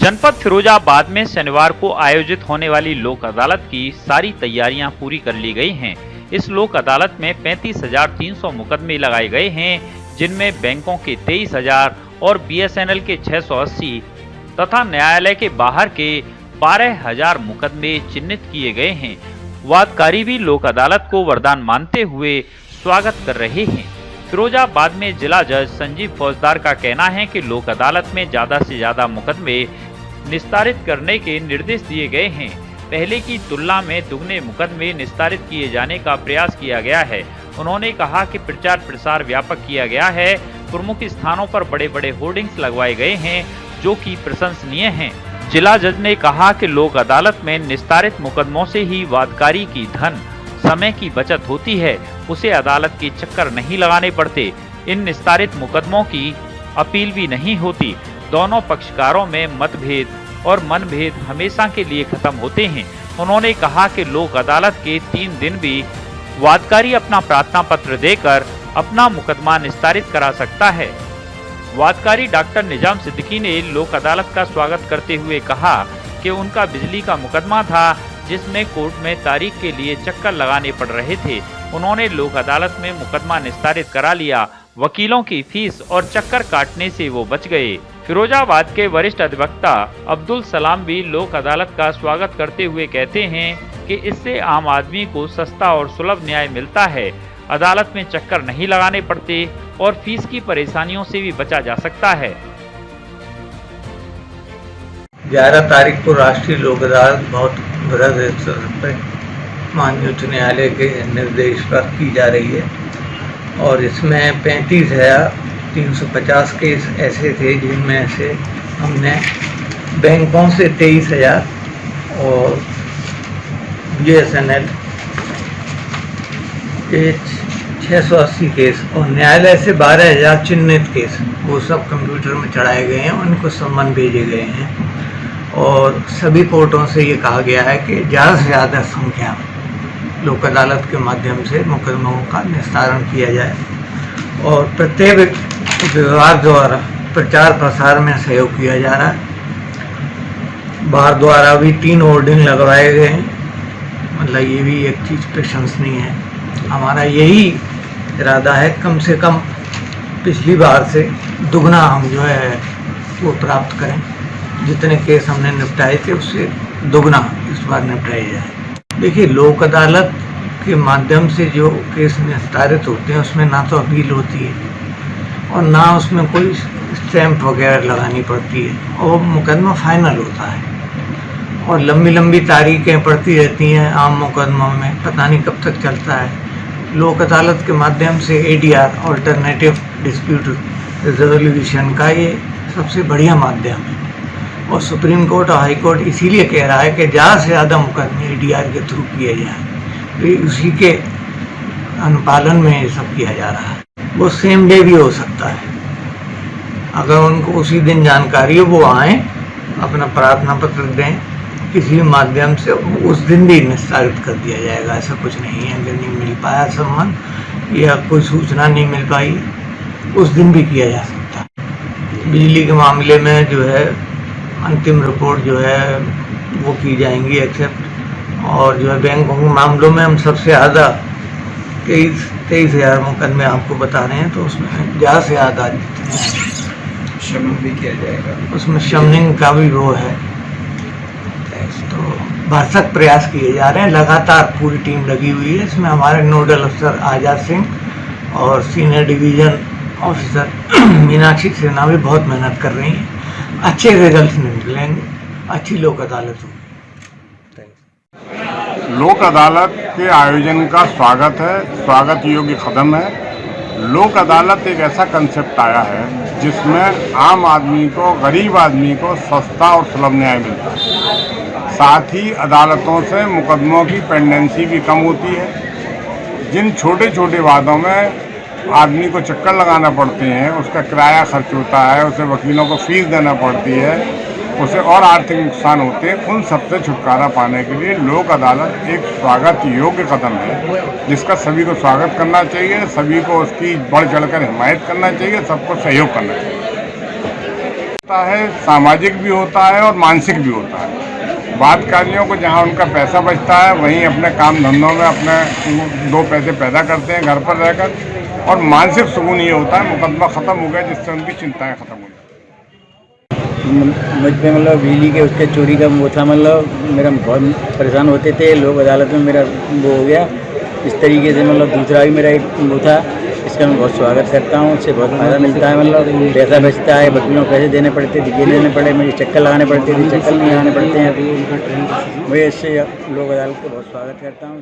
जनपद फिरोजाबाद में शनिवार को आयोजित होने वाली लोक अदालत की सारी तैयारियां पूरी कर ली गई हैं। इस लोक अदालत में 35,300 मुकदमे लगाए गए हैं, जिनमें बैंकों के 23,000 और बीएसएनएल के 680 तथा न्यायालय के बाहर के 12,000 मुकदमे चिन्हित किए गए हैं। वादकारी भी लोक अदालत को वरदान मानते हुए स्वागत कर रहे हैं। फिरोजाबाद में जिला जज संजीव फौजदार का कहना है कि लोक अदालत में ज्यादा से ज्यादा मुकदमे निस्तारित करने के निर्देश दिए गए हैं। पहले की तुलना में दुगने मुकदमे निस्तारित किए जाने का प्रयास किया गया है। उन्होंने कहा कि प्रचार प्रसार व्यापक किया गया है। प्रमुख स्थानों पर बड़े बड़े होर्डिंग्स लगवाए गए हैं, जो कि प्रशंसनीय हैं। जिला जज ने कहा कि लोक अदालत में निस्तारित मुकदमों से ही वादकारी की धन समय की बचत होती है, उसे अदालत के चक्कर नहीं लगाने पड़ते। इन निस्तारित मुकदमों की अपील भी नहीं होती। दोनों पक्षकारों में मतभेद और मनभेद हमेशा के लिए खत्म होते हैं। उन्होंने कहा कि लोक अदालत के 3 दिन भी वादकारी अपना प्रार्थना पत्र देकर अपना मुकदमा निस्तारित करा सकता है। वादकारी डॉक्टर निजाम सिद्दीकी ने लोक अदालत का स्वागत करते हुए कहा कि उनका बिजली का मुकदमा था, जिसमें कोर्ट में तारीख के लिए चक्कर लगाने पड़ रहे थे। उन्होंने लोक अदालत में मुकदमा निस्तारित करा लिया। वकीलों की फीस और चक्कर काटने से वो बच गए। फिरोजाबाद के वरिष्ठ अधिवक्ता अब्दुल सलाम भी लोक अदालत का स्वागत करते हुए कहते हैं कि इससे आम आदमी को सस्ता और सुलभ न्याय मिलता है। अदालत में चक्कर नहीं लगाने पड़ते और फीस की परेशानियों से भी बचा जा सकता है। 11 तारीख को राष्ट्रीय लोक अदालत बहुत बृहद स्तर पर माननीय उच्च न्यायालय के निर्देश पर की जा रही है और इसमें 35,350 केस ऐसे थे जिनमें से हमने बैंकों से 23,000 और बीएसएनएल के 680 केस और न्यायालय से 12,000 चिन्हित केस वो सब कंप्यूटर में चढ़ाए गए हैं, उनको सम्मन भेजे गए हैं। और सभी कोर्टों से ये कहा गया है कि ज़्यादा से ज़्यादा संख्या लोक अदालत के माध्यम से मुकदमों का निस्तारण किया जाए और प्रत्येक विभाग द्वारा प्रचार प्रसार में सहयोग किया जा रहा है। बार द्वारा भी 3 होर्डिंग लगवाए गए हैं, मतलब ये भी एक चीज़ प्रशंसनीय है। हमारा यही इरादा है कम से कम पिछली बार से दुगना हम जो है वो प्राप्त करें। जितने केस हमने निपटाए थे उससे दुगना इस बार निपटाए जाए। देखिए, लोक अदालत के माध्यम से जो केस निस्तारित होते हैं उसमें ना तो अपील होती है और ना उसमें कोई स्टैंप वगैरह लगानी पड़ती है और मुकदमा फाइनल होता है और लंबी लंबी तारीखें पड़ती रहती हैं। आम मुकदमों में पता नहीं कब तक चलता है। लोक अदालत के माध्यम से ADR ऑल्टरनेटिव डिस्प्यूट रेजोल्यूशन का ये सबसे बढ़िया माध्यम है और सुप्रीम कोर्ट और हाई कोर्ट इसीलिए कह रहा है कि ज़्यादा से ज़्यादा मुकदमे ADR के थ्रू किए जाएँ। तो उसी के अनुपालन में ये सब किया जा रहा है। वो सेम डे भी हो सकता है, अगर उनको उसी दिन जानकारी हो वो आएँ, अपना प्रार्थना पत्र दें, किसी माध्यम से उस दिन भी निस्तारित कर दिया जाएगा। ऐसा कुछ नहीं है, अगर नहीं मिल पाया सम्मन या कोई सूचना नहीं मिल पाई उस दिन भी किया जा सकता है। बिजली के मामले में जो है अंतिम रिपोर्ट जो है वो की जाएंगी एक्सेप्ट, और जो है बैंकों के मामलों में हम सबसे ज़्यादा 23,000 मुकदमे आपको बता रहे हैं, तो उसमें ज़्यादा से ज़्यादा शमन भी किया जाएगा। उसमें शमनिंग का भी वो है। तो भरसक प्रयास किए जा रहे हैं, लगातार पूरी टीम लगी हुई है। इसमें हमारे नोडल अफसर आज़ाद सिंह और senior division officer Meenakshi Sinha भी बहुत मेहनत कर रही हैं। अच्छे रिजल्ट निकलेंगे, अच्छी लोक अदालत होगी। लोक अदालत के आयोजन का स्वागत है, स्वागत योग्य कदम है। लोक अदालत एक ऐसा कंसेप्ट आया है जिसमें आम आदमी को, गरीब आदमी को सस्ता और सुलभ न्याय मिलता है। साथ ही अदालतों से मुकदमों की पेंडेंसी भी कम होती है। जिन छोटे छोटे वादों में आदमी को चक्कर लगाना पड़ते हैं, उसका किराया खर्च होता है, उसे वकीलों को फीस देना पड़ती है, उसे और आर्थिक नुकसान होते हैं, उन सबसे छुटकारा पाने के लिए लोक अदालत एक स्वागत योग्य कदम है, जिसका सभी को स्वागत करना चाहिए, सभी को उसकी बढ़ चढ़कर हिमायत करना चाहिए, सबको सहयोग करना चाहिए। होता है, सामाजिक भी होता है और मानसिक भी होता है। बातकारियों को जहां उनका पैसा बचता है वहीं अपने काम धंधों में अपने 2 पैसे पैदा करते हैं घर पर रहकर, और मानसिक सुकून ये होता है मुकदमा ख़त्म हो गया जिससे उनकी चिंताएं ख़त्म हो जाती। मुझ पे मतलब बिजली के उसके चोरी का वो था, मतलब मेरा बहुत परेशान होते थे लोग, अदालत में मेरा वो हो गया इस तरीके से। मतलब दूसरा भी मेरा एक वो था, इसका मैं बहुत स्वागत करता हूँ, उससे बहुत फ़ायदा मिलता है। मतलब पैसा बचता है, वकीलों को पैसे देने पड़ते थे, देने पड़े, मुझे चक्कर लगाने पड़ते थे, चक्कर नहीं लगाने पड़ते हैं। मुझे इससे लोग अदालत को बहुत स्वागत करता हूँ।